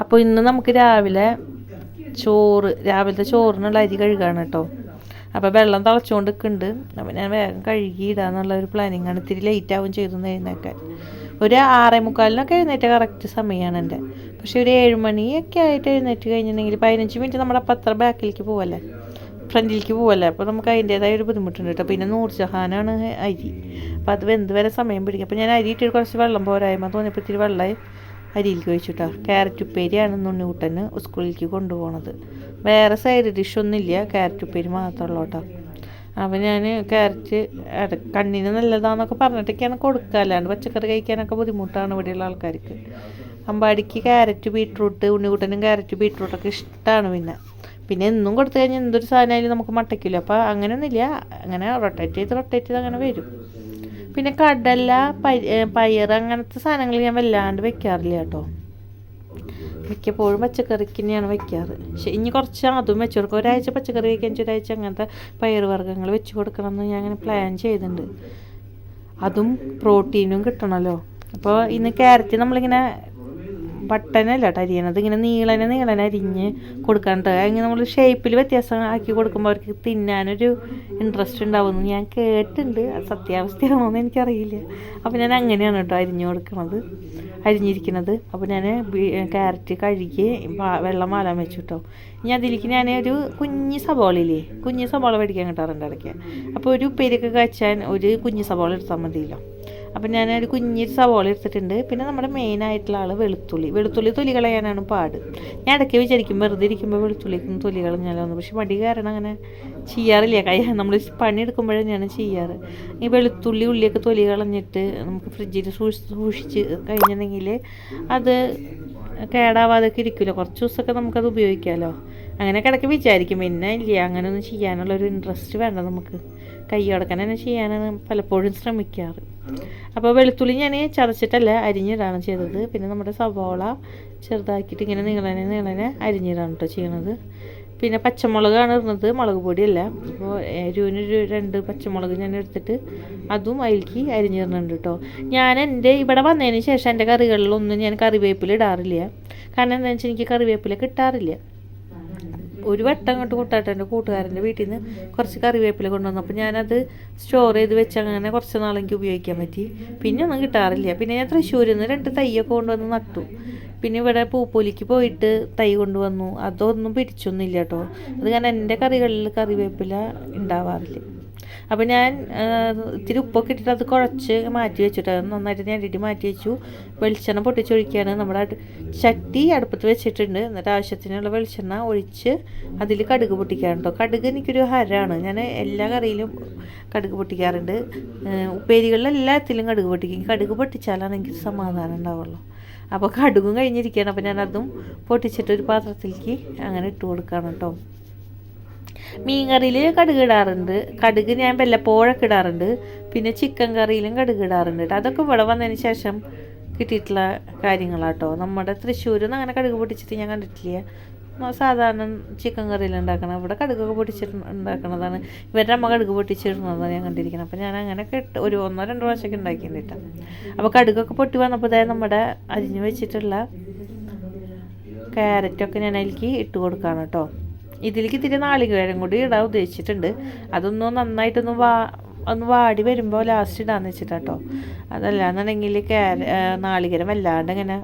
അപ്പോൾ ഇന്ന് നമുക്ക് രാവിലത്തെ ചോറിനുള്ള അരി കഴുകാണ് കേട്ടോ. അപ്പോൾ വെള്ളം തിളച്ചുകൊണ്ട് നിൽക്കുന്നുണ്ട്. അപ്പോൾ ഞാൻ വേഗം കഴുകിയിടാന്നുള്ള ഒരു പ്ലാനിങ്ങാണ്. ഇത്തിരി ലേറ്റ് ആവും ചെയ്തു എഴുന്നേക്കാൻ. ഒരു 6:45 എഴുന്നേറ്റ് കറക്റ്റ് സമയമാണ് എൻ്റെ. പക്ഷേ ഒരു 7 മണിയൊക്കെ ആയിട്ട് എഴുന്നേറ്റ് കഴിഞ്ഞിട്ടുണ്ടെങ്കിൽ 15 മിനിറ്റ് നമ്മുടെ അപ്പം അത്ര ബാക്കിലേക്ക് പോവല്ലേ, ഫ്രണ്ടിലേക്ക് പോവല്ലേ. അപ്പോൾ നമുക്ക് അതിൻ്റേതായ ഒരു ബുദ്ധിമുട്ടുണ്ട് കേട്ടോ. പിന്നെ നൂർജഹാനാണ് അരി. അപ്പോൾ അത് വെന്ത് വരെ സമയം പിടിക്കും. അപ്പോൾ ഞാൻ അരി ഇട്ടിട്ട് കുറച്ച് വെള്ളം പോരായ്മ തോന്നിയപ്പോൾ ഇത്തിരി വെള്ളം അരിയിലേക്ക് ഒഴിച്ചിട്ടാ. ക്യാരറ്റ് ഉപ്പേരിയാണ് ഉണ്ണിക്കുട്ടന് സ്കൂളിലേക്ക് കൊണ്ടുപോകണത്. വേറെ സൈഡ് ഡിഷൊന്നുമില്ല, ക്യാരറ്റ് ഉപ്പേരി മാത്രമുള്ളൂ കേട്ടോ. അപ്പോൾ ഞാൻ ക്യാരറ്റ് കണ്ണിന് നല്ലതാണെന്നൊക്കെ പറഞ്ഞിട്ടൊക്കെയാണ് കൊടുക്കുക. അല്ലാണ്ട് പച്ചക്കറി കഴിക്കാനൊക്കെ ബുദ്ധിമുട്ടാണ് ഇവിടെയുള്ള ആൾക്കാർക്ക്. അമ്പാടിക്ക് ക്യാരറ്റ് ബീട്രൂട്ട്, ഉണ്ണിക്കുട്ടനും ക്യാരറ്റ് ബീട്രൂട്ടൊക്കെ ഇഷ്ടമാണ്. പിന്നെ എന്നും കൊടുത്തു കഴിഞ്ഞാൽ എന്തൊരു സാധനമായാലും നമുക്ക് മട്ടയ്ക്കില്ല. അപ്പോൾ അങ്ങനെയൊന്നുമില്ല, അങ്ങനെ റൊട്ടേറ്റ് ചെയ്ത് അങ്ങനെ വരും. പിന്നെ കടല, പയർ അങ്ങനത്തെ സാധനങ്ങൾ ഞാൻ വല്ലാണ്ട് വെക്കാറില്ല കേട്ടോ. മിക്കപ്പോഴും പച്ചക്കറിക്ക് തന്നെയാണ് വെക്കാറ്. പക്ഷെ ഇനി കുറച്ച് അതും വെച്ച് കൊടുക്കും. ഒരാഴ്ച പച്ചക്കറി കഴിക്കാൻ ഒരാഴ്ച അങ്ങനത്തെ പയർ വർഗ്ഗങ്ങൾ വെച്ച് കൊടുക്കണമെന്ന് ഞാൻ അങ്ങനെ പ്ലാൻ ചെയ്തിട്ടുണ്ട്. അതും പ്രോട്ടീനും കിട്ടണമല്ലോ. അപ്പോൾ ഇന്ന് ക്യാരറ്റ് നമ്മളിങ്ങനെ ബട്ടനല്ല കേട്ടോ അരിയണത്, ഇങ്ങനെ നീളനെ അരിഞ്ഞ് കൊടുക്കാനുണ്ട്. അങ്ങനെ നമ്മൾ ഷേപ്പിൽ വ്യത്യാസം ആക്കി കൊടുക്കുമ്പോൾ അവർക്ക് തിന്നാനൊരു ഇൻട്രസ്റ്റ് ഉണ്ടാവുമെന്ന് ഞാൻ കേട്ടിട്ടുണ്ട്. അത് സത്യാവസ്ഥയാണോ എന്ന് എനിക്കറിയില്ല. അപ്പോൾ ഞാൻ അങ്ങനെയാണ് കേട്ടോ അരിഞ്ഞിരിക്കുന്നത്. അപ്പോൾ ഞാൻ ക്യാരറ്റ് കഴുകി വെള്ളം മാലാൻ വെച്ചു കേട്ടോ. ഇനി അതിലേക്ക് ഞാൻ ഒരു കുഞ്ഞ് സബോള മേടിക്കാൻ കിട്ടാറുണ്ട് ഇടയ്ക്ക്. അപ്പോൾ ഒരു ഉപ്പേരിയൊക്കെ കാച്ചാൻ ഒരു കുഞ്ഞ് സബോള എടുത്താൽ മതിയല്ലോ. അപ്പം ഞാനൊരു കുഞ്ഞൊരു സവോള എടുത്തിട്ടുണ്ട്. പിന്നെ നമ്മുടെ മെയിനായിട്ടുള്ള ആൾ വെളുത്തുള്ളി തൊലി കളയാനാണ് പാട്. ഞാൻ ഇടയ്ക്ക് വിചാരിക്കും വെറുതെ ഇരിക്കുമ്പോൾ വെളുത്തുള്ളിക്കൊന്നും തൊലി കളഞ്ഞാലോന്ന്. പക്ഷെ മടി കാരണം അങ്ങനെ ചെയ്യാറില്ല. നമ്മൾ പണിയെടുക്കുമ്പോഴേ ഞാൻ ചെയ്യാറ്. ഈ വെളുത്തുള്ളി ഉള്ളിയൊക്കെ തൊലി കളഞ്ഞിട്ട് നമുക്ക് ഫ്രിഡ്ജിൽ സൂക്ഷിച്ച് കഴിഞ്ഞിട്ടുണ്ടെങ്കിൽ അത് കേടാവാതൊക്കെ ഇരിക്കില്ല. കുറച്ച് ദിവസമൊക്കെ നമുക്കത് ഉപയോഗിക്കാമല്ലോ. അങ്ങനെ കിടക്ക് വിചാരിക്കും. പിന്നെ ഇല്ല, അങ്ങനെയൊന്നും ചെയ്യാനുള്ളൊരു ഇൻട്രസ്റ്റ് വേണ്ട നമുക്ക്. കൈയോടക്കാൻ തന്നെ ചെയ്യാനാണ് പലപ്പോഴും ശ്രമിക്കാറ്. അപ്പോൾ വെളുത്തുള്ളി ഞാൻ ചതച്ചിട്ടല്ല അരിഞ്ഞിടാണ് ചെയ്തത്. പിന്നെ നമ്മുടെ സവോള ചെറുതാക്കിയിട്ട് ഇങ്ങനെ നീളനെ അരിഞ്ഞിടാണ് കേട്ടോ ചെയ്യണത്. പിന്നെ പച്ചമുളകാണ് ഇടുന്നത്, മുളക് പൊടിയല്ല. അപ്പോൾ എരിവിനൊരു 2 പച്ചമുളക് ഞാൻ എടുത്തിട്ട് അതും അതിലേക്ക് അരിഞ്ഞിടുന്നുണ്ട് കേട്ടോ. ഞാൻ ഇവിടെ വന്നതിന് ശേഷം എൻ്റെ കറികളിലൊന്നും ഞാൻ കറിവേപ്പില ഇടാറില്ല. കാരണം എന്താണെന്ന് വെച്ചാൽ എനിക്ക് കറിവേപ്പില കിട്ടാറില്ല. ഒരു വട്ടം അങ്ങോട്ട് കൂട്ടാട്ടെ എൻ്റെ കൂട്ടുകാരൻ്റെ വീട്ടിൽ നിന്ന് കുറച്ച് കറിവേപ്പില കൊണ്ടുവന്നു. അപ്പോൾ ഞാനത് സ്റ്റോർ ചെയ്ത് വെച്ച് അങ്ങനെ കുറച്ച് നാളെനിക്ക് ഉപയോഗിക്കാൻ പറ്റി. പിന്നെ ഒന്നും കിട്ടാറില്ല. പിന്നെ ഞാൻ തൃശ്ശൂരിൽ നിന്ന് 2 തൈയൊക്കെ കൊണ്ടുവന്ന് നട്ടു. പിന്നെ ഇവിടെ പൂപ്പൊലിക്ക് പോയിട്ട് തൈ കൊണ്ടുവന്നു. അതൊന്നും പിടിച്ചൊന്നുമില്ല കേട്ടോ. അത് കാരണം എൻ്റെ കറികളിൽ കറിവേപ്പില ഉണ്ടാവാറില്ല. അപ്പോൾ ഞാൻ ഇത്തിരി ഉപ്പൊക്കെ ഇട്ടിട്ട് അത് കുഴച്ച് മാറ്റി വെച്ചിട്ട് നന്നായിട്ട് ഞണ്ടിട്ട് മാറ്റി വെച്ചു. വെളിച്ചെണ്ണ പൊട്ടിച്ചൊഴിക്കുകയാണ്. നമ്മുടെ ചട്ടി അടുപ്പത്ത് വെച്ചിട്ടുണ്ട്. എന്നിട്ട് ആവശ്യത്തിനുള്ള വെളിച്ചെണ്ണ ഒഴിച്ച് അതിൽ കടുക് പൊട്ടിക്കാറുണ്ട് കേട്ടോ. കടുക് എനിക്കൊരു ഹരമാണ്. ഞാൻ എല്ലാ കറിയിലും കടുക് പൊട്ടിക്കാറുണ്ട്. ഉപ്പേരികളിലെല്ലാത്തിലും കടുക് പൊട്ടിക്കും. കടുക് പൊട്ടിച്ചാലാണ് എനിക്ക് സമാധാനം ഉണ്ടാവുള്ളൂ. അപ്പോൾ കടുകും കഴിഞ്ഞിരിക്കുകയാണ്. അപ്പോൾ ഞാനതും പൊട്ടിച്ചിട്ട് ഒരു പാത്രത്തിലേക്ക് അങ്ങനെ ഇട്ട് കൊടുക്കുകയാണ് കേട്ടോ. മീൻ കറിയിൽ കടുക് ഇടാറുണ്ട്. കടുക് ഞാൻ വല്ലപ്പോഴൊക്കെ ഇടാറുണ്ട്. പിന്നെ ചിക്കൻ കറിയിലും കടുക് ഇടാറുണ്ട് കേട്ടോ. അതൊക്കെ ഇവിടെ വന്നതിന് ശേഷം കിട്ടിയിട്ടുള്ള കാര്യങ്ങളാട്ടോ. നമ്മുടെ തൃശ്ശൂരിൽ നിന്ന് അങ്ങനെ കടുക് പൊട്ടിച്ചിട്ട് ഞാൻ കണ്ടിട്ടില്ല. സാധാരണ ചിക്കൻ കറിയിൽ ഉണ്ടാക്കണം. ഇവിടെ കടുകൊക്കെ പൊട്ടിച്ചിട്ട് ഉണ്ടാക്കണതാണ്. ഇവരുടെ അമ്മ കടുക് പൊട്ടിച്ചിടുന്നതാണ് ഞാൻ കണ്ടിരിക്കുന്നത്. അപ്പോൾ ഞാൻ അങ്ങനെയൊക്കെ ഒരു 1-2 പ്രാവശ്യമൊക്കെ ഉണ്ടാക്കിയിട്ടുണ്ട് കേട്ടോ. അപ്പോൾ കടുകൊക്കെ പൊട്ടി വന്നപ്പോൾ നമ്മുടെ അരിഞ്ഞ് വെച്ചിട്ടുള്ള ക്യാരറ്റൊക്കെ ഞാൻ അതിലേക്ക് ഇട്ട് കൊടുക്കുകയാണ് കേട്ടോ. ഇതിലേക്ക് ഇത്തിരി നാളികേരം കൂടി ഇടാൻ ഉദ്ദേശിച്ചിട്ടുണ്ട്. അതൊന്നും നന്നായിട്ടൊന്ന് വാടി വരുമ്പോൾ ലാസ്റ്റ് ഇടാന്ന് വെച്ചിട്ടാട്ടോ. അതല്ലാന്നുണ്ടെങ്കിൽ നാളികേരം വല്ലാണ്ട് ഇങ്ങനെ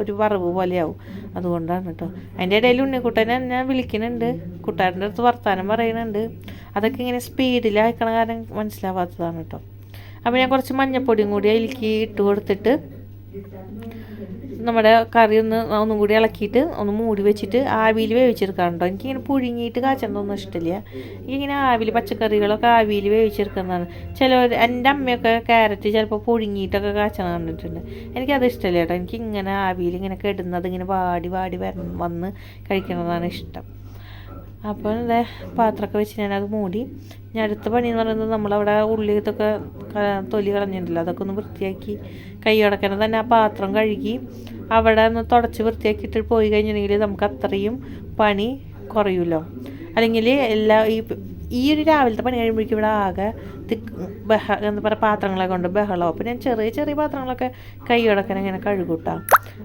ഒരു വറവ് പോലെയാവും. അതുകൊണ്ടാണ് കേട്ടോ. അതിൻ്റെ ഇടയിൽ ഉണ്ണിക്കുട്ടനെ ഞാൻ വിളിക്കുന്നുണ്ട്. കൂട്ടുകാരൻ്റെ അടുത്ത് വർത്താനം പറയുന്നുണ്ട്. അതൊക്കെ ഇങ്ങനെ സ്പീഡിൽ അയക്കണ കാരണം മനസ്സിലാവാത്തതാണ് കേട്ടോ. അപ്പോൾ ഞാൻ കുറച്ച് മഞ്ഞപ്പൊടിയും കൂടി അതിലേക്ക് ഇട്ട് കൊടുത്തിട്ട് നമ്മുടെ കറി ഒന്നും കൂടി ഇളക്കിയിട്ട് ഒന്ന് മൂടി വെച്ചിട്ട് ആവിയിൽ വേവിച്ചെടുക്കാറുണ്ടോ. എനിക്കിങ്ങനെ പുഴുങ്ങിയിട്ട് കാച്ചണ്ടൊന്നും ഇഷ്ടമില്ല. എനിക്കിങ്ങനെ ആവിയിൽ പച്ചക്കറികളൊക്കെ ആവിയിൽ വേവിച്ചെടുക്കുന്നതാണ്. എൻ്റെ അമ്മയൊക്കെ ക്യാരറ്റ് ചിലപ്പോൾ പുഴുങ്ങിയിട്ടൊക്കെ കാച്ചണം കണ്ടിട്ടുണ്ട്. എനിക്കത് ഇഷ്ടമില്ല കേട്ടോ. എനിക്കിങ്ങനെ ആവിയിൽ ഇങ്ങനെ കെടുന്നത് ഇങ്ങനെ വാടി വന്ന് കഴിക്കുന്നതാണ് ഇഷ്ടം. അപ്പോൾ പാത്രമൊക്കെ വെച്ച് ഞാനത് മൂടി. ഞാൻ അടുത്ത പണി എന്ന് പറയുന്നത് നമ്മളവിടെ ഉള്ളിത്തൊക്കെ തൊലി കളഞ്ഞിട്ടുണ്ടല്ലോ, അതൊക്കെ ഒന്ന് വൃത്തിയാക്കി കൈയടക്കണം തന്നെ. ആ പാത്രം കഴുകി അവിടെ ഒന്ന് തുടച്ച് വൃത്തിയാക്കിയിട്ട് പോയി കഴിഞ്ഞിട്ടുണ്ടെങ്കിൽ നമുക്ക് അത്രയും പണി കുറയുമല്ലോ. അല്ലെങ്കിൽ ഈ ഈ ഒരു രാവിലത്തെ പണി കഴിയുമ്പോഴേക്കും ഇവിടെ ആകെ എന്താ പറയുക പാത്രങ്ങളൊക്കെ കൊണ്ട് ബഹളമോ. അപ്പോൾ ഞാൻ ചെറിയ ചെറിയ പാത്രങ്ങളൊക്കെ കൈയോടൊക്കെ ഇങ്ങനെ കഴുകൂട്ടാം.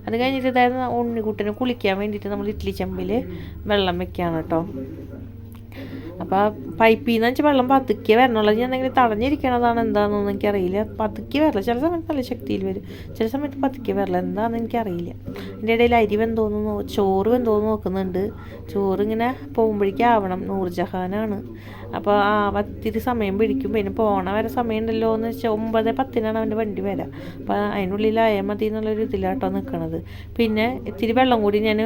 അത് കഴിഞ്ഞിട്ട് അതായത് ഉണ്ണിക്കുട്ടനെ കുളിക്കാൻ വേണ്ടിയിട്ട് നമ്മൾ ഇഡ്ഡലി ചെമ്പിൽ വെള്ളം വെക്കുകയാണ് കേട്ടോ. അപ്പോൾ പൈപ്പിൽ നിന്ന് വെച്ചാൽ വെള്ളം പതുക്കെ വരണുള്ളത്. ഞാൻ എന്തെങ്കിലും തടഞ്ഞിരിക്കണതാണ് എന്താണെന്നൊന്നും എനിക്കറിയില്ല. പതുക്കെ വരില്ല, ചില സമയത്ത് നല്ല ശക്തിയിൽ വരും, ചില സമയത്ത് പതുക്കെ വരില്ല, എന്താണെന്ന് എനിക്കറിയില്ല. എൻ്റെ ഇടയിൽ അരി വെന്തോന്ന് ചോറ് വെന്തോന്ന് നോക്കുന്നുണ്ട്. ചോറ് ഇങ്ങനെ പോകുമ്പോഴേക്കും ആവണം. നൂർജഹാനാണ്, അപ്പോൾ ഒത്തിരി സമയം പിടിക്കും. പിന്നെ പോണ വരെ സമയം ഉണ്ടല്ലോ എന്ന് വെച്ചാൽ 9:10 അവൻ്റെ വണ്ടി വരാം. അപ്പോൾ അതിനുള്ളിലായാൽ മതി എന്നുള്ളൊരു ഇതിലാട്ടോ നിൽക്കണത്. പിന്നെ ഇത്തിരി വെള്ളം കൂടി ഞാൻ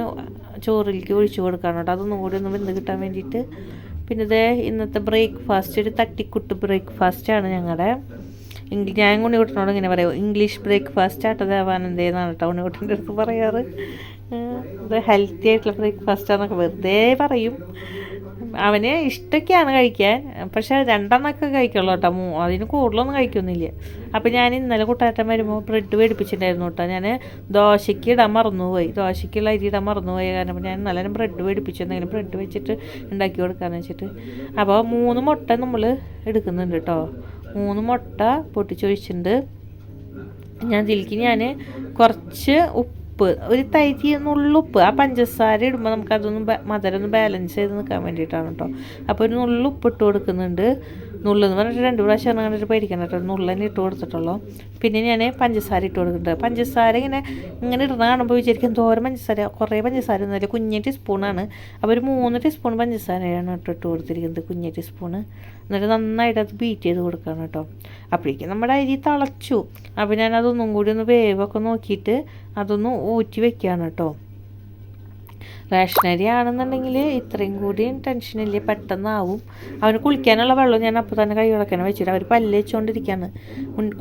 ചോറിലേക്ക് ഒഴിച്ചു കൊടുക്കണം കേട്ടോ, അതൊന്നും കൂടി ഒന്ന് വെന്ത് കിട്ടാൻ വേണ്ടിയിട്ട്. പിന്നെ ഇത് ഇന്നത്തെ ബ്രേക്ക്ഫാസ്റ്റ് ഒരു തട്ടിക്കുട്ട് ബ്രേക്ക്ഫാസ്റ്റാണ് ഞങ്ങളുടെ. ഞാൻ ഉണ്ണിക്കുട്ടനോട് ഇങ്ങനെ പറയും, ഇംഗ്ലീഷ് ബ്രേക്ക്ഫാസ്റ്റ് ആട്ടോ ദേവാനന്ദേന്നാണ് കേട്ടോ ഉണ്ണിക്കുട്ടൻ്റെ അടുത്ത് പറയാറ്. ഇത് ഹെൽത്തി ആയിട്ടുള്ള ബ്രേക്ക്ഫാസ്റ്റാന്നൊക്കെ വെറുതെ പറയും. അവന് ഇഷ്ടമൊക്കെയാണ് കഴിക്കാൻ, പക്ഷേ 2 കഴിക്കുള്ളൂ കേട്ടോ, അതിന് കൂടുതലൊന്നും കഴിക്കൊന്നുമില്ല. അപ്പോൾ ഞാൻ ഇന്നലെ കുട്ടാട്ടൻ വരുമ്പോൾ ബ്രെഡ് മേടിപ്പിച്ചിട്ടുണ്ടായിരുന്നു കേട്ടോ. ഞാൻ ദോശയ്ക്ക് ഇടാൻ മറന്നുപോയി, ദോശയ്ക്കുള്ള അരി ഇടാൻ മറന്നുപോയി. കാരണം ഞാൻ ഇന്നലെ ബ്രെഡ് മേടിപ്പിച്ചു, എന്തെങ്കിലും ബ്രെഡ് വെച്ചിട്ട് ഉണ്ടാക്കി കൊടുക്കാമെന്ന് വെച്ചിട്ട്. അപ്പോൾ 3 മുട്ട നമ്മൾ എടുക്കുന്നുണ്ട് കേട്ടോ. 3 മുട്ട പൊട്ടിച്ചൊഴിച്ചിട്ടുണ്ട്. ഇതിലേക്ക് ഞാൻ കുറച്ച് ഒരു തൈര് നുള്ളുപ്പ്, ആ പഞ്ചസാര ഇടുമ്പോൾ നമുക്കതൊന്ന് മധുരം ഒന്ന് ബാലൻസ് ചെയ്ത് നിൽക്കാൻ വേണ്ടിയിട്ടാണ് കേട്ടോ. അപ്പോൾ ഒരു നുള്ളുപ്പ് ഇട്ട് കൊടുക്കുന്നുണ്ട്. നുള്ളെന്ന് പറഞ്ഞിട്ട് 2 പ്രാവശ്യം കണ്ടിട്ട് പേടിക്കണം കേട്ടോ, നുള്ളനെ ഇട്ട് കൊടുത്തിട്ടുള്ളൂ. പിന്നെ ഞാൻ പഞ്ചസാര ഇട്ട് കൊടുക്കുന്നുണ്ട്. പഞ്ചസാര ഇങ്ങനെ ഇടുന്ന കാണുമ്പോൾ വിചാരിക്കും എന്തോരം പഞ്ചസാര, കുറേ പഞ്ചസാര ഒന്നുമില്ല, കുഞ്ഞ് ടീസ്പൂണാണ്. അപ്പോൾ ഒരു 3 ടീസ്പൂൺ പഞ്ചസാരയാണ് ഇട്ട് കൊടുത്തിരിക്കുന്നത്, കുഞ്ഞ് ടീസ്പൂണ്. എന്നിട്ട് നന്നായിട്ട് അത് ബീറ്റ് ചെയ്ത് കൊടുക്കണം കേട്ടോ. അപ്പോഴേക്കും നമ്മുടെ അരി തിളച്ചു. അപ്പോൾ ഞാൻ അതൊന്നും കൂടി ഒന്ന് വേവൊക്കെ നോക്കിയിട്ട് അതൊന്ന് ഊറ്റി വെക്കുകയാണ് കേട്ടോ. റേഷനരി ആണെന്നുണ്ടെങ്കിൽ ഇത്രയും കൂടി ടെൻഷനില്ല, പെട്ടെന്നാവും. അവന് കുളിക്കാനുള്ള വെള്ളം ഞാൻ അപ്പോൾ തന്നെ കൈ കിടക്കാൻ വെച്ചിട്ട് അവർ പല്ലേച്ചുകൊണ്ടിരിക്കുകയാണ്.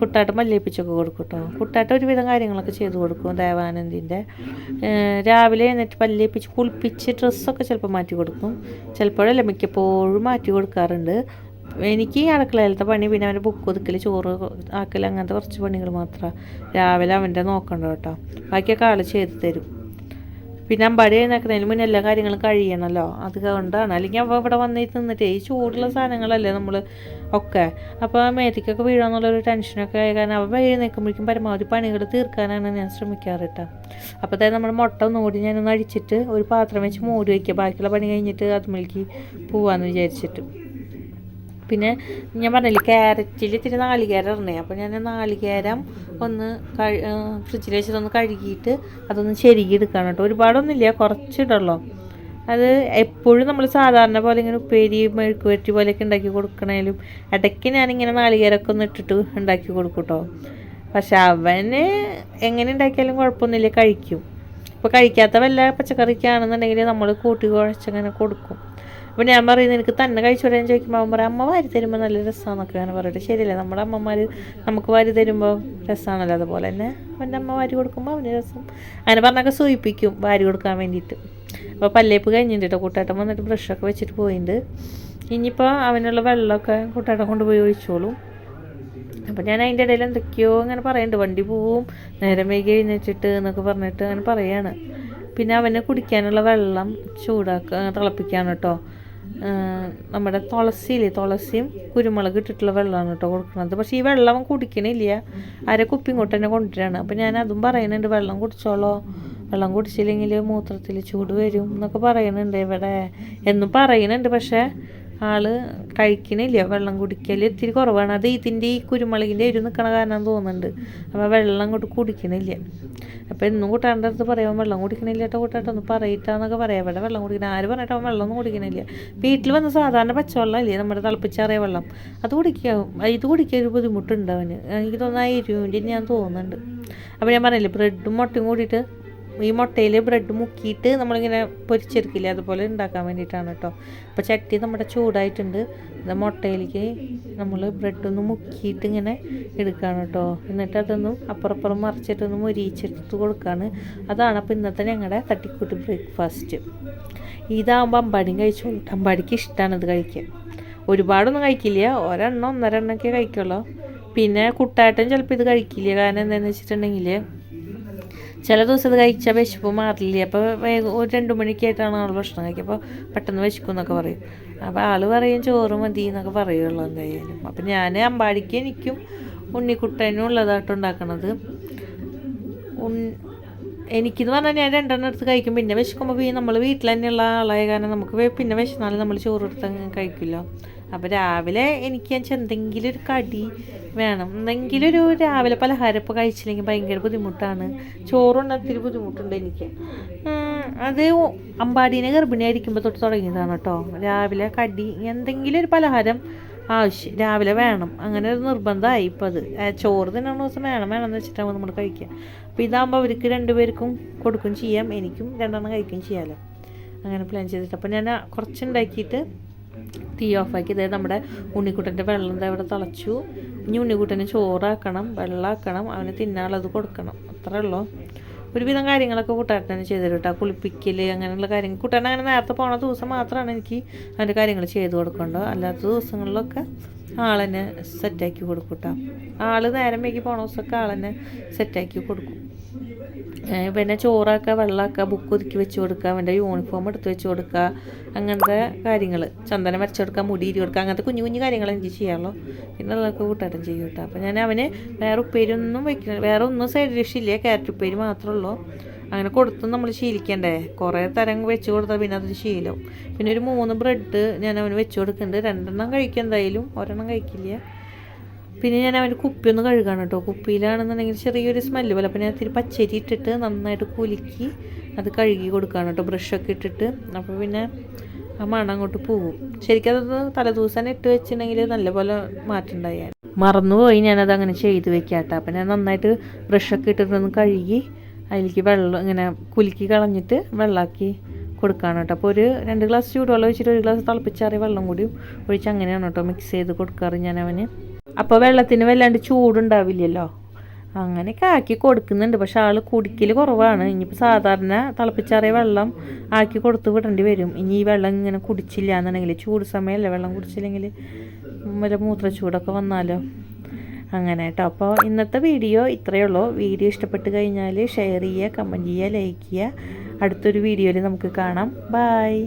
കുട്ടാട്ട് പല്ലേപ്പിച്ചൊക്കെ കൊടുക്കും കേട്ടോ. കുട്ടാട്ട് ഒരുവിധം കാര്യങ്ങളൊക്കെ ചെയ്ത് കൊടുക്കും ദേവാനന്ദിൻ്റെ. രാവിലെ എന്നിട്ട് പല്ലേപ്പിച്ച് കുളിപ്പിച്ച് ഡ്രസ്സൊക്കെ ചിലപ്പോൾ മാറ്റി കൊടുക്കും, ചിലപ്പോഴല്ല മിക്കപ്പോഴും മാറ്റി കൊടുക്കാറുണ്ട്. എനിക്ക് അടുക്കളയിലത്തെ പണി, പിന്നെ അവൻ്റെ ബുക്ക് ഒതുക്കൽ, ചോറ് ആക്കൽ, അങ്ങനത്തെ കുറച്ച് പണികൾ മാത്രമാണ് രാവിലെ അവൻ്റെ നോക്കണ്ട കേട്ടോ. ബാക്കിയൊക്കെ ആൾ ചെയ്ത് തരും. പിന്നെ അമ്പാടി എഴുന്നേക്കുന്നതിന് മുന്നേ എല്ലാ കാര്യങ്ങളും കഴിയണമല്ലോ, അതുകൊണ്ടാണ്. അല്ലെങ്കിൽ അവ ഇവിടെ വന്നിട്ട് നിന്നിട്ട് ഈ ചൂടുള്ള സാധനങ്ങളല്ലേ നമ്മൾ ഒക്കെ, അപ്പോൾ മേത്തിക്കൊക്കെ വീഴാന്നുള്ളൊരു ടെൻഷനൊക്കെ ആയ കാരണം അവ എഴുന്നേൽക്കുമ്പോഴേക്കും പരമാവധി പണികൾ തീർക്കാനാണ് ഞാൻ ശ്രമിക്കാറ് കേട്ടോ. അപ്പോൾ അതായത് നമ്മൾ മുട്ട ഒന്നുകൂടി ഞാനൊന്ന് അടിച്ചിട്ട് ഒരു പാത്രം വെച്ച് മൂടി വയ്ക്കുക, ബാക്കിയുള്ള പണി കഴിഞ്ഞിട്ട് അതുമിലേക്ക് പോവാമെന്ന് വിചാരിച്ചിട്ട്. പിന്നെ ഞാൻ പറഞ്ഞില്ലേ ക്യാരറ്റിൽ ഇത്തിരി നാളികേരം ഇറങ്ങി, അപ്പോൾ ഞാൻ നാളികേരം ഒന്ന് ഫ്രിഡ്ജിൽ വെച്ചിട്ടൊന്ന് കഴുകിയിട്ട് അതൊന്ന് ചെരുകിയെടുക്കണം കേട്ടോ. ഒരുപാടൊന്നുമില്ല, കുറച്ചിടുള്ളൂ. അത് എപ്പോഴും നമ്മൾ സാധാരണ പോലെ ഇങ്ങനെ ഉപ്പേരി മെഴുക്ക് വരട്ടി പോലെയൊക്കെ ഉണ്ടാക്കി കൊടുക്കണേലും ഇടയ്ക്ക് ഞാനിങ്ങനെ നാളികേരമൊക്കെ ഒന്ന് ഇട്ടിട്ട് ഉണ്ടാക്കി കൊടുക്കും കേട്ടോ. പക്ഷെ അവന് എങ്ങനെ ഉണ്ടാക്കിയാലും കുഴപ്പമൊന്നുമില്ല, കഴിക്കും. ഇപ്പോൾ കഴിക്കാത്ത വല്ല പച്ചക്കറിക്കാണെന്നുണ്ടെങ്കിൽ നമ്മൾ കൂട്ടി കുഴച്ചങ്ങനെ കൊടുക്കും. അപ്പോൾ ഞാൻ പറയുന്നത് എനിക്ക് തന്നെ കഴിച്ചോടെ ചോദിക്കുമ്പോൾ അവൻ പറയും അമ്മ വാരി തരുമ്പോൾ നല്ല രസമാണെന്നൊക്കെ അങ്ങനെ പറയട്ടെ. ശരിയല്ലേ, നമ്മുടെ അമ്മമാർ നമുക്ക് വാരി തരുമ്പോൾ രസമാണല്ലോ, അതുപോലെ തന്നെ അവൻ്റെ അമ്മ വാരി കൊടുക്കുമ്പോൾ അവന് രസം. അങ്ങനെ പറഞ്ഞൊക്കെ സൂചിപ്പിക്കും വാരി കൊടുക്കാൻ വേണ്ടിയിട്ട്. അപ്പോൾ പല്ലേപ്പ് കഴിഞ്ഞിട്ട് കേട്ടോ, കൂട്ടാട്ടം വന്നിട്ട് ബ്രഷൊക്കെ വെച്ചിട്ട് പോയിട്ടുണ്ട്. ഇനിയിപ്പോൾ അവനുള്ള വെള്ളമൊക്കെ കൂട്ടാട്ടം കൊണ്ടുപോയി ഒഴിച്ചോളും. അപ്പോൾ ഞാൻ അതിൻ്റെ ഇടയിൽ എന്തൊക്കെയോ അങ്ങനെ പറയുന്നുണ്ട്, വണ്ടി പോവും, നേരം വൈകി എഴുന്നേറ്റിട്ട് എന്നൊക്കെ പറഞ്ഞിട്ട് അങ്ങനെ പറയാണ്. പിന്നെ അവന് കുടിക്കാനുള്ള വെള്ളം തിളപ്പിക്കുകയാണ് കേട്ടോ. നമ്മുടെ തുളസിയും കുരുമുളക് ഇട്ടിട്ടുള്ള വെള്ളമാണ് കേട്ടോ കൊടുക്കുന്നത്. പക്ഷേ ഈ വെള്ളം അവൻ കുടിക്കണില്ല, കുപ്പി ഇങ്ങോട്ട് തന്നെ കൊണ്ടുവരികയാണ്. അപ്പോൾ ഞാൻ അതും പറയുന്നുണ്ട്, വെള്ളം കുടിച്ചോളോ, വെള്ളം കുടിച്ചില്ലെങ്കിൽ മൂത്രത്തിൽ ചൂട് വരും എന്നൊക്കെ പറയുന്നുണ്ട് ഇവിടെ എന്നും പറയുന്നുണ്ട്. പക്ഷേ ആള് കഴിക്കണില്ല, വെള്ളം കുടിക്കൽ ഇത്തിരി കുറവാണ്. അത് ഇതിൻ്റെ ഈ കുരുമുളകിൻ്റെ എരിവ് നിൽക്കണ കാരണം തോന്നുന്നുണ്ട്. അപ്പോൾ വെള്ളം അങ്ങോട്ട് കുടിക്കണില്ല. അപ്പോൾ എന്നും കൂട്ടാൻ്റെ അടുത്ത് പറയാൻ വെള്ളം കുടിക്കണില്ല കേട്ടോ, കൂട്ടാട്ടൊന്ന് പറയിട്ടാന്നൊക്കെ പറയാം. ഇവിടെ വെള്ളം കുടിക്കണം, ആര് പറഞ്ഞിട്ട് അവൻ വെള്ളമൊന്നും കുടിക്കണില്ല. വീട്ടിൽ വന്ന് സാധാരണ പച്ചവെള്ളം ഇല്ലേ, നമ്മുടെ തിളപ്പിച്ചാറിയ വെള്ളം, ഇത് കുടിക്കാൻ ഒരു ബുദ്ധിമുട്ടുണ്ട് അവന്. എനിക്ക് തോന്നുന്നു ആ എരിവിൻ്റെ ഞാൻ തോന്നുന്നുണ്ട്. അപ്പോൾ ഞാൻ പറഞ്ഞില്ലേ ബ്രെഡും മുട്ടയും കൂടിയിട്ട് ഈ മുട്ടയിൽ ബ്രെഡ് മുക്കിയിട്ട് നമ്മളിങ്ങനെ പൊരിച്ചെടുക്കില്ലേ, അതുപോലെ ഉണ്ടാക്കാൻ വേണ്ടിയിട്ടാണ് കേട്ടോ. അപ്പോൾ ചട്ടി നമ്മുടെ ചൂടായിട്ടുണ്ട്. മുട്ടയിലേക്ക് നമ്മൾ ബ്രെഡൊന്ന് മുക്കിയിട്ട് ഇങ്ങനെ എടുക്കുകയാണ് കേട്ടോ. എന്നിട്ട് അതൊന്നും അപ്പുറപ്പുറം മറിച്ചിട്ടൊന്ന് മൊരിയിച്ചെടുത്ത് കൊടുക്കുകയാണ്. അതാണ് അപ്പോൾ ഇന്നത്തെ ഞങ്ങളുടെ തട്ടിക്കൂട്ട് ബ്രേക്ക്ഫാസ്റ്റ്. ഇതാകുമ്പോൾ അമ്പാടിയും കഴിച്ചു, അമ്പാടിക്ക് ഇഷ്ടമാണ് ഇത് കഴിക്കാൻ. ഒരുപാടൊന്നും കഴിക്കില്ല, 1-1.5 കഴിക്കുള്ളൂ. പിന്നെ കുട്ടാട്ടൻ ചിലപ്പോൾ ഇത് കഴിക്കില്ല, കാരണം എന്താണെന്ന് വെച്ചിട്ടുണ്ടെങ്കിൽ ചില ദിവസം ഇത് കഴിച്ചാൽ വിശപ്പ് മാറില്ല. അപ്പോൾ ഒരു 2 മണിക്കായിട്ടാണ് ആൾ ഭക്ഷണം കഴിക്കുക. അപ്പോൾ പെട്ടെന്ന് വിശക്കും എന്നൊക്കെ പറയും. അപ്പോൾ ആൾ പറയും ചോറ് മതി എന്നൊക്കെ പറയുള്ളൂ എന്തായാലും. അപ്പം ഞാൻ അമ്പാടിക്ക് എനിക്കും ഉണ്ണിക്കുട്ടനും ഉള്ളതായിട്ട് ഉണ്ടാക്കണത്. എനിക്കെന്ന് പറഞ്ഞാൽ ഞാൻ 2 എണ്ണം എടുത്ത് കഴിക്കും. പിന്നെ വിശക്കുമ്പോൾ നമ്മൾ വീട്ടിൽ തന്നെയുള്ള ആളായ കാരണം നമുക്ക് പിന്നെ വിശന്നാലും നമ്മൾ ചോറ് എടുത്ത് കഴിക്കില്ല. അപ്പോൾ രാവിലെ എനിക്ക് എന്തെങ്കിലും ഒരു കടി വേണം. എന്തെങ്കിലും ഒരു രാവിലെ പലഹാരം ഇപ്പോൾ കഴിച്ചില്ലെങ്കിൽ ഭയങ്കര ബുദ്ധിമുട്ടാണ്. ചോറുണ്ടാക്കിയൊരു ബുദ്ധിമുട്ടുണ്ട് എനിക്ക്. അത് അമ്പാടീനെ ഗർഭിണിയായിരിക്കുമ്പോൾ തൊട്ട് തുടങ്ങിയതാണ് കേട്ടോ. രാവിലെ കടി എന്തെങ്കിലും ഒരു പലഹാരം ആവശ്യം രാവിലെ വേണം. അങ്ങനെ ഒരു നിർബന്ധമായി ഇപ്പോൾ അത്. ചോറ് തിന്നുന്ന ദിവസം വേണമെന്ന് വെച്ചിട്ടാണ് നമ്മൾ കഴിക്കുക. അപ്പോൾ ഇതാകുമ്പോൾ അവർക്ക് 2 പേർക്കും കൊടുക്കും ചെയ്യാം, എനിക്കും 2 എണ്ണം കഴിക്കുകയും ചെയ്യാമല്ലോ. അങ്ങനെ പ്ലാൻ ചെയ്തിട്ട് അപ്പോൾ ഞാൻ കുറച്ചുണ്ടാക്കിയിട്ട് തീ ഓഫാക്കി. അതായത് നമ്മുടെ ഉണ്ണിക്കുട്ടൻ്റെ വെള്ളം എന്താ ഇവിടെ തിളച്ചു. ഇനി ഉണ്ണിക്കുട്ടന് ചോറാക്കണം, വെള്ളമാക്കണം, അവന് തിന്നാനുള്ളത് കൊടുക്കണം. അത്രേ ഉള്ളൂ. ഒരുവിധം കാര്യങ്ങളൊക്കെ കൂട്ടാട്ടൻ തന്നെ ചെയ്തു തരും കേട്ടോ. കുളിപ്പിക്കൽ അങ്ങനെയുള്ള കാര്യങ്ങൾ. കൂട്ടാൻ അങ്ങനെ നേരത്തെ പോണ ദിവസം മാത്രമാണ് എനിക്ക് അതിൻ്റെ കാര്യങ്ങൾ ചെയ്ത് കൊടുക്കേണ്ടത്. അല്ലാത്ത ദിവസങ്ങളിലൊക്കെ ആളെന്നെ സെറ്റാക്കി കൊടുക്കും കേട്ടോ. ആൾ നേരം വൈകി പോണ ദിവസമൊക്കെ ആളെന്നെ സെറ്റാക്കി കൊടുക്കും. പിന്നെ ചോറാക്കുക, വെള്ളമാക്കുക, ബുക്ക് ഒതുക്കി വെച്ച് കൊടുക്കുക, അവൻ്റെ യൂണിഫോം എടുത്ത് വെച്ച് കൊടുക്കുക, അങ്ങനത്തെ കാര്യങ്ങൾ. ചന്ദനം വരച്ച് കൊടുക്കുക, മുടി ഇരി കൊടുക്കുക, അങ്ങനത്തെ കുഞ്ഞു കുഞ്ഞു കാര്യങ്ങൾ എനിക്ക് ചെയ്യാമല്ലോ. പിന്നെ അതൊക്കെ കൂട്ടാട്ടം ചെയ്യും കേട്ടോ. അപ്പോൾ ഞാൻ അവന് വേറെ ഉപ്പേരിയൊന്നും വയ്ക്കണം, വേറെ ഒന്നും സൈഡ് ഡിഷില്ല, ക്യാരറ്റ് ഉപ്പേരി മാത്രമേ ഉള്ളൂ. അങ്ങനെ കൊടുത്തും നമ്മൾ ശീലിക്കണ്ടേ. കുറേ തരം വെച്ച് കൊടുത്താൽ പിന്നെ അതൊരു ശീലവും. പിന്നെ ഒരു 3 ബ്രെഡ് ഞാൻ അവന് വെച്ച് കൊടുക്കുന്നുണ്ട്. 2 എണ്ണം കഴിക്കുക എന്തായാലും, 1 എണ്ണം കഴിക്കില്ല. പിന്നെ ഞാൻ അവൻ്റെ കുപ്പി ഒന്ന് കഴുകാണ് കേട്ടോ. കുപ്പിയിലാണെന്നുണ്ടെങ്കിൽ ചെറിയൊരു സ്മെല്ല് പോലെ. അപ്പോൾ ഞാൻ ഇത്തിരി പച്ചരി ഇട്ടിട്ട് നന്നായിട്ട് കുലുക്കി അത് കഴുകി കൊടുക്കുകയാണ് കേട്ടോ, ബ്രഷൊക്കെ ഇട്ടിട്ട്. അപ്പോൾ പിന്നെ ആ മണം അങ്ങോട്ട് പോകും. ശരിക്കും അതൊന്ന് തലേദിവസം ഇട്ട് വെച്ചിട്ടുണ്ടെങ്കിൽ നല്ലപോലെ മാറ്റുണ്ടായി. മറന്നുപോയി ഞാനത് അങ്ങനെ ചെയ്ത് വെക്കാം കേട്ടോ. അപ്പോൾ ഞാൻ നന്നായിട്ട് ബ്രഷൊക്കെ ഇട്ടിട്ടൊന്ന് കഴുകി അതിലേക്ക് വെള്ളം ഇങ്ങനെ കുലുക്കി കളഞ്ഞിട്ട് വെള്ളമാക്കി കൊടുക്കുകയാണ് കേട്ടോ. അപ്പോൾ ഒരു 2 ഗ്ലാസ് ചൂടുവെള്ളം ഒഴിച്ചിട്ട് 1 ഗ്ലാസ് തിളപ്പിച്ചാറിയ വെള്ളം കൂടി ഒഴിച്ച് അങ്ങനെയാണ് കേട്ടോ മിക്സ് ചെയ്ത് കൊടുക്കാറ് ഞാൻ അവന്. അപ്പോൾ വെള്ളത്തിന് വല്ലാണ്ട് ചൂടുണ്ടാവില്ലല്ലോ, അങ്ങനെയൊക്കെ ആക്കി കൊടുക്കുന്നുണ്ട്. പക്ഷെ ആൾ കുടിക്കൽ കുറവാണ്. ഇനിയിപ്പോൾ സാധാരണ തിളപ്പിച്ചാറിയ വെള്ളം ആക്കി കൊടുത്ത് വിടേണ്ടി വരും. ഇനി ഈ വെള്ളം ഇങ്ങനെ കുടിച്ചില്ല എന്നുണ്ടെങ്കിൽ, ചൂട് സമയമല്ലേ, വെള്ളം കുടിച്ചില്ലെങ്കിൽ വല്ല മൂത്രച്ചൂടൊക്കെ വന്നാലോ. അങ്ങനെ കേട്ടോ. അപ്പോൾ ഇന്നത്തെ വീഡിയോ ഇത്രയേ ഉള്ളൂ. വീഡിയോ ഇഷ്ടപ്പെട്ട് കഴിഞ്ഞാൽ ഷെയർ ചെയ്യുക, കമൻറ്റ് ചെയ്യുക, ലൈക്ക് ചെയ്യുക. അടുത്തൊരു വീഡിയോയിൽ നമുക്ക് കാണാം. ബായ്.